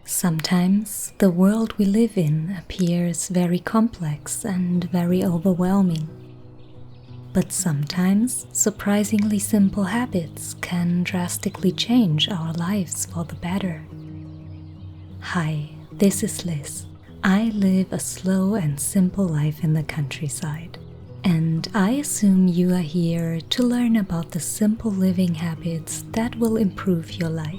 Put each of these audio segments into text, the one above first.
Sometimes the world we live in appears very complex and very overwhelming. But sometimes surprisingly simple habits can drastically change our lives for the better. Hi, this is Liz. I live a slow and simple life in the countryside, and I assume you are here to learn about the simple living habits that will improve your life.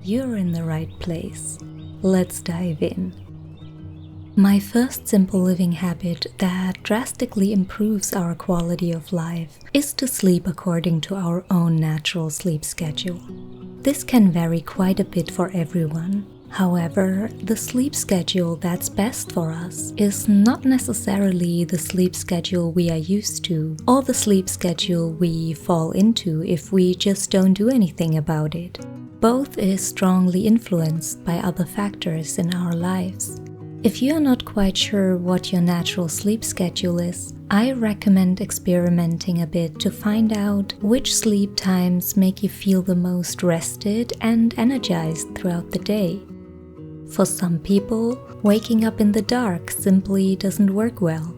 You're in the right place. Let's dive in. My first simple living habit that drastically improves our quality of life is to sleep according to our own natural sleep schedule. This can vary quite a bit for everyone. However, the sleep schedule that's best for us is not necessarily the sleep schedule we are used to or the sleep schedule we fall into if we just don't do anything about it. Both is strongly influenced by other factors in our lives. If you're not quite sure what your natural sleep schedule is, I recommend experimenting a bit to find out which sleep times make you feel the most rested and energized throughout the day. For some people, waking up in the dark simply doesn't work well.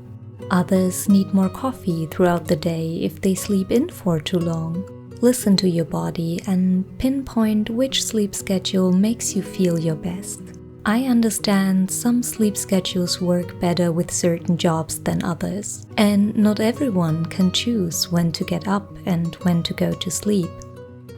Others need more coffee throughout the day if they sleep in for too long. Listen to your body and pinpoint which sleep schedule makes you feel your best. I understand some sleep schedules work better with certain jobs than others, and not everyone can choose when to get up and when to go to sleep.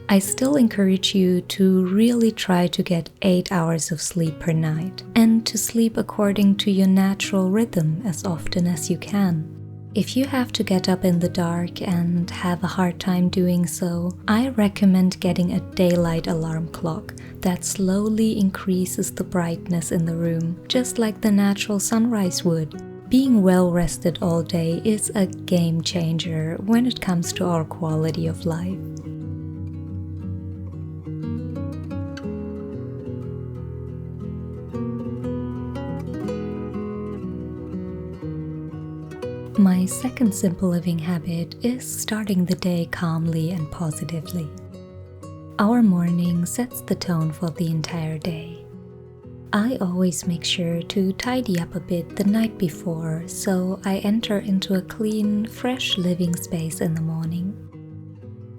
I still encourage you to really try to get 8 hours of sleep per night and to sleep according to your natural rhythm as often as you can. If you have to get up in the dark and have a hard time doing so, I recommend getting a daylight alarm clock that slowly increases the brightness in the room, just like the natural sunrise would. Being well rested all day is a game changer when it comes to our quality of life. My second simple living habit is starting the day calmly and positively. Our morning sets the tone for the entire day. I always make sure to tidy up a bit the night before, so I enter into a clean, fresh living space in the morning.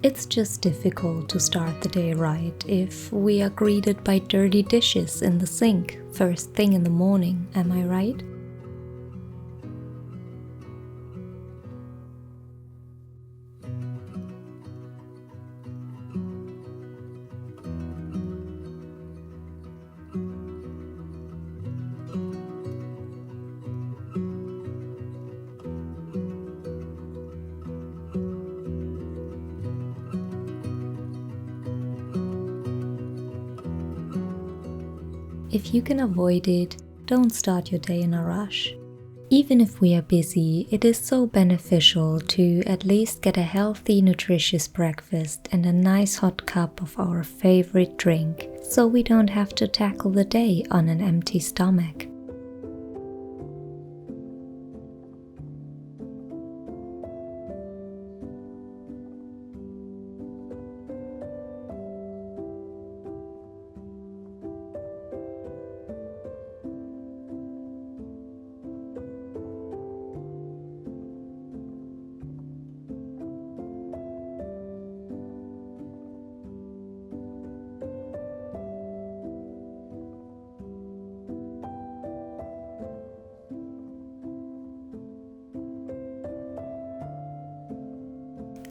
It's just difficult to start the day right if we are greeted by dirty dishes in the sink first thing in the morning, am I right? If you can avoid it, don't start your day in a rush. Even if we are busy, it is so beneficial to at least get a healthy, nutritious breakfast and a nice hot cup of our favorite drink, so we don't have to tackle the day on an empty stomach.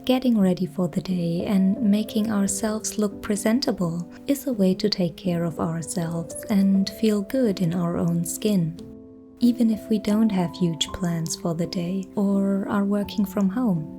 Getting ready for the day and making ourselves look presentable is a way to take care of ourselves and feel good in our own skin. Even if we don't have huge plans for the day or are working from home.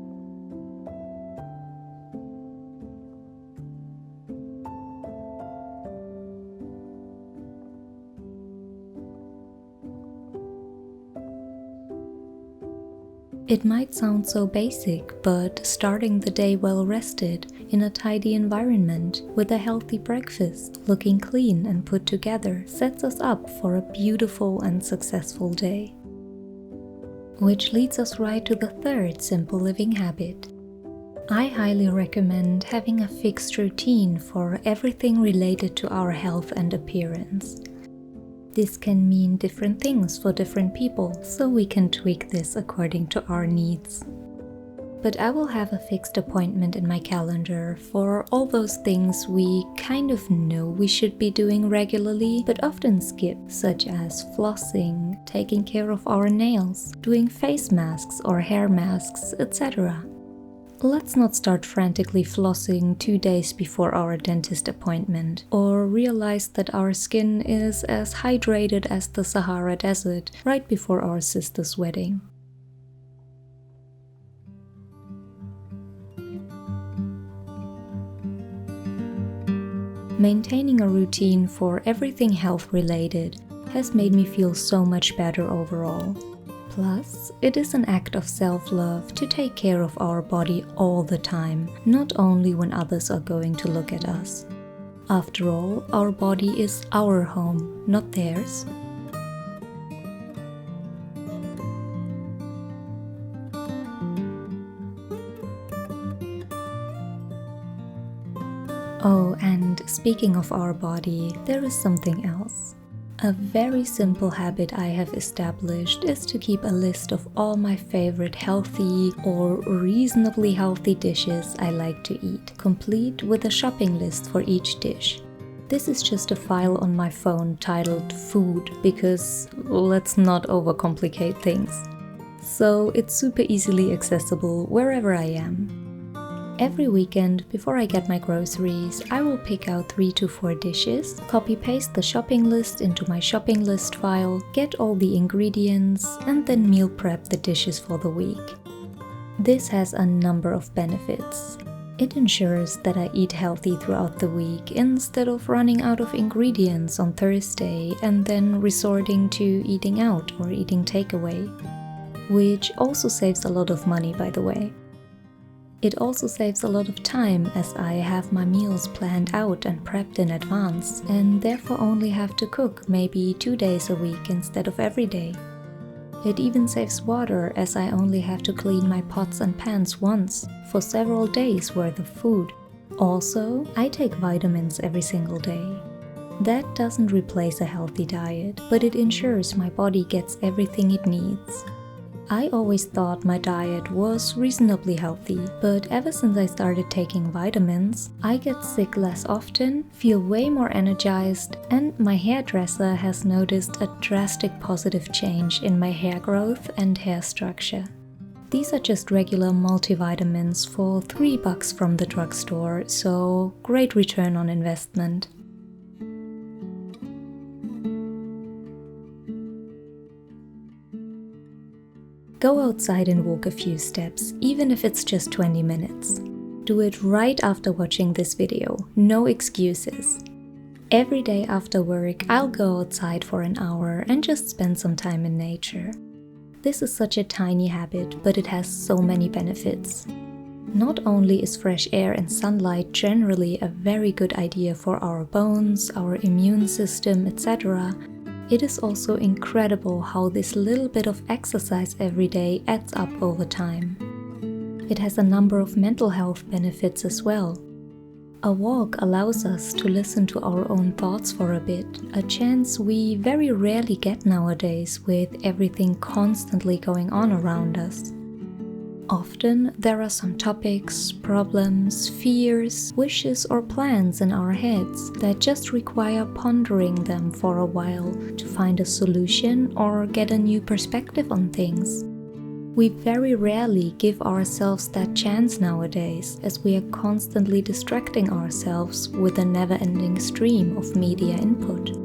It might sound so basic, but starting the day well rested, in a tidy environment, with a healthy breakfast, looking clean and put together, sets us up for a beautiful and successful day. Which leads us right to the third simple living habit. I highly recommend having a fixed routine for everything related to our health and appearance. This can mean different things for different people, so we can tweak this according to our needs. But I will have a fixed appointment in my calendar for all those things we kind of know we should be doing regularly, but often skip, such as flossing, taking care of our nails, doing face masks or hair masks, etc. Let's not start frantically flossing 2 days before our dentist appointment, or realize that our skin is as hydrated as the Sahara Desert right before our sister's wedding. Maintaining a routine for everything health-related has made me feel so much better overall. Plus, it is an act of self-love to take care of our body all the time, not only when others are going to look at us. After all, our body is our home, not theirs. Oh, and speaking of our body, there is something else. A very simple habit I have established is to keep a list of all my favorite healthy or reasonably healthy dishes I like to eat, complete with a shopping list for each dish. This is just a file on my phone titled Food because let's not overcomplicate things. So it's super easily accessible wherever I am. Every weekend, before I get my groceries, I will pick out 3 to 4 dishes, copy-paste the shopping list into my shopping list file, get all the ingredients, and then meal prep the dishes for the week. This has a number of benefits. It ensures that I eat healthy throughout the week instead of running out of ingredients on Thursday and then resorting to eating out or eating takeaway, which also saves a lot of money, by the way. It also saves a lot of time as I have my meals planned out and prepped in advance and therefore only have to cook maybe 2 days a week instead of every day. It even saves water as I only have to clean my pots and pans once for several days worth of food. Also, I take vitamins every single day. That doesn't replace a healthy diet, but it ensures my body gets everything it needs. I always thought my diet was reasonably healthy, but ever since I started taking vitamins, I get sick less often, feel way more energized, and my hairdresser has noticed a drastic positive change in my hair growth and hair structure. These are just regular multivitamins for $3 from the drugstore, so great return on investment. Go outside and walk a few steps, even if it's just 20 minutes. Do it right after watching this video, no excuses. Every day after work, I'll go outside for an hour and just spend some time in nature. This is such a tiny habit, but it has so many benefits. Not only is fresh air and sunlight generally a very good idea for our bones, our immune system, etc., it is also incredible how this little bit of exercise every day adds up over time. It has a number of mental health benefits as well. A walk allows us to listen to our own thoughts for a bit, a chance we very rarely get nowadays with everything constantly going on around us. Often there are some topics, problems, fears, wishes or plans in our heads that just require pondering them for a while to find a solution or get a new perspective on things. We very rarely give ourselves that chance nowadays, as we are constantly distracting ourselves with a never-ending stream of media input.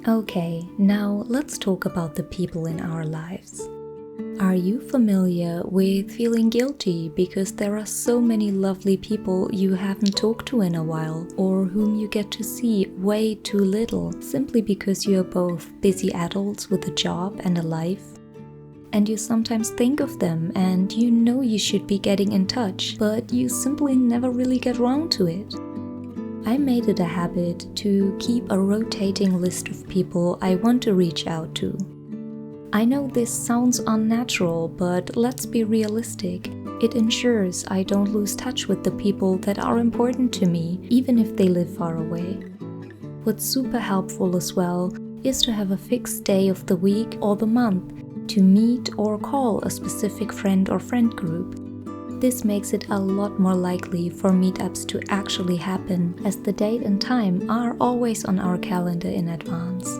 Okay, now let's talk about the people in our lives. Are you familiar with feeling guilty because there are so many lovely people you haven't talked to in a while, or whom you get to see way too little simply because you are both busy adults with a job and a life? and you sometimes think of them and you know you should be getting in touch, but you simply never really get round to it. I made it a habit to keep a rotating list of people I want to reach out to. I know this sounds unnatural, but let's be realistic. It ensures I don't lose touch with the people that are important to me, even if they live far away. What's super helpful as well is to have a fixed day of the week or the month to meet or call a specific friend or friend group. This makes it a lot more likely for meetups to actually happen, as the date and time are always on our calendar in advance.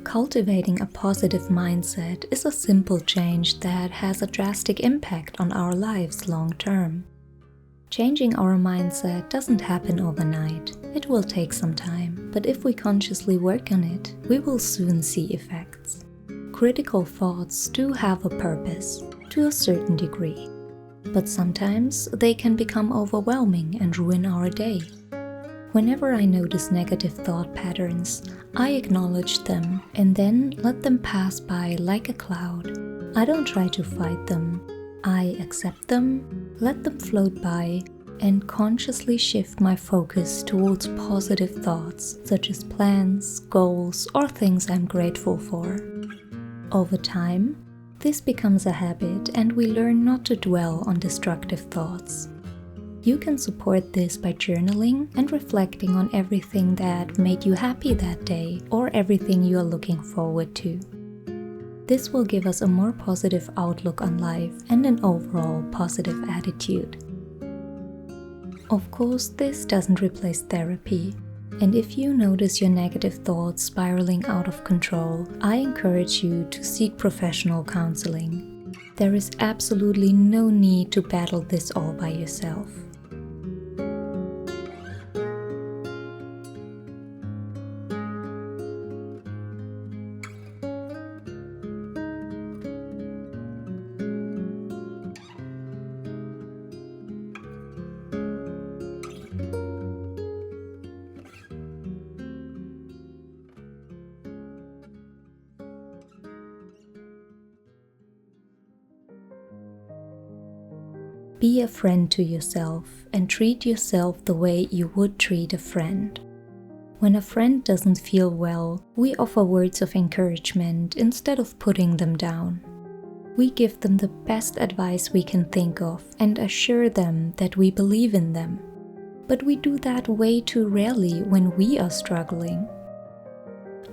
Cultivating a positive mindset is a simple change that has a drastic impact on our lives long term. Changing our mindset doesn't happen overnight. It will take some time, but if we consciously work on it, we will soon see effects. Critical thoughts do have a purpose, to a certain degree, but sometimes they can become overwhelming and ruin our day. Whenever I notice negative thought patterns, I acknowledge them and then let them pass by like a cloud. I don't try to fight them. I accept them, let them float by, and consciously shift my focus towards positive thoughts, such as plans, goals, or things I'm grateful for. Over time, this becomes a habit and we learn not to dwell on destructive thoughts. You can support this by journaling and reflecting on everything that made you happy that day or everything you are looking forward to. This will give us a more positive outlook on life and an overall positive attitude. Of course, this doesn't replace therapy, and if you notice your negative thoughts spiraling out of control, I encourage you to seek professional counseling. There is absolutely no need to battle this all by yourself. Be a friend to yourself and treat yourself the way you would treat a friend. When a friend doesn't feel well, we offer words of encouragement instead of putting them down. We give them the best advice we can think of and assure them that we believe in them. But we do that way too rarely when we are struggling.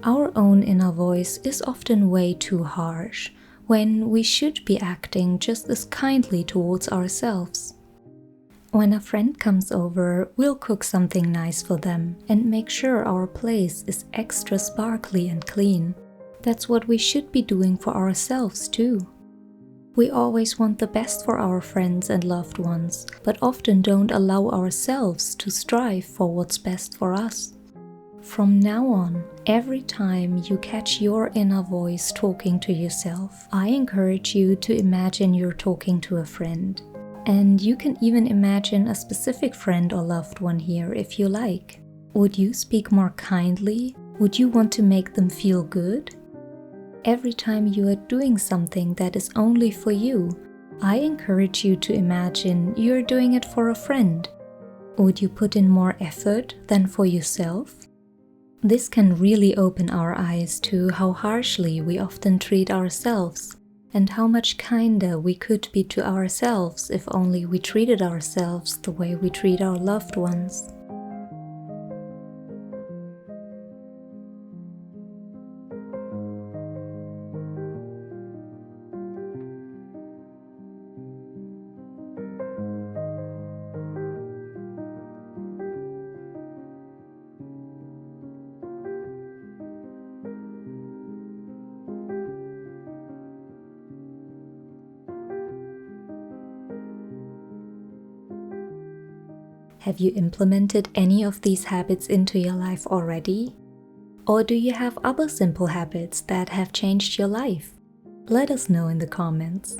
Our own inner voice is often way too harsh, when we should be acting just as kindly towards ourselves. When a friend comes over, we'll cook something nice for them and make sure our place is extra sparkly and clean. That's what we should be doing for ourselves too. We always want the best for our friends and loved ones, but often don't allow ourselves to strive for what's best for us. From now on, every time you catch your inner voice talking to yourself, I encourage you to imagine you're talking to a friend. And you can even imagine a specific friend or loved one here if you like. Would you speak more kindly? Would you want to make them feel good? Every time you are doing something that is only for you, I encourage you to imagine you're doing it for a friend. Would you put in more effort than for yourself? This can really open our eyes to how harshly we often treat ourselves, and how much kinder we could be to ourselves if only we treated ourselves the way we treat our loved ones. Have you implemented any of these habits into your life already? Or do you have other simple habits that have changed your life? Let us know in the comments.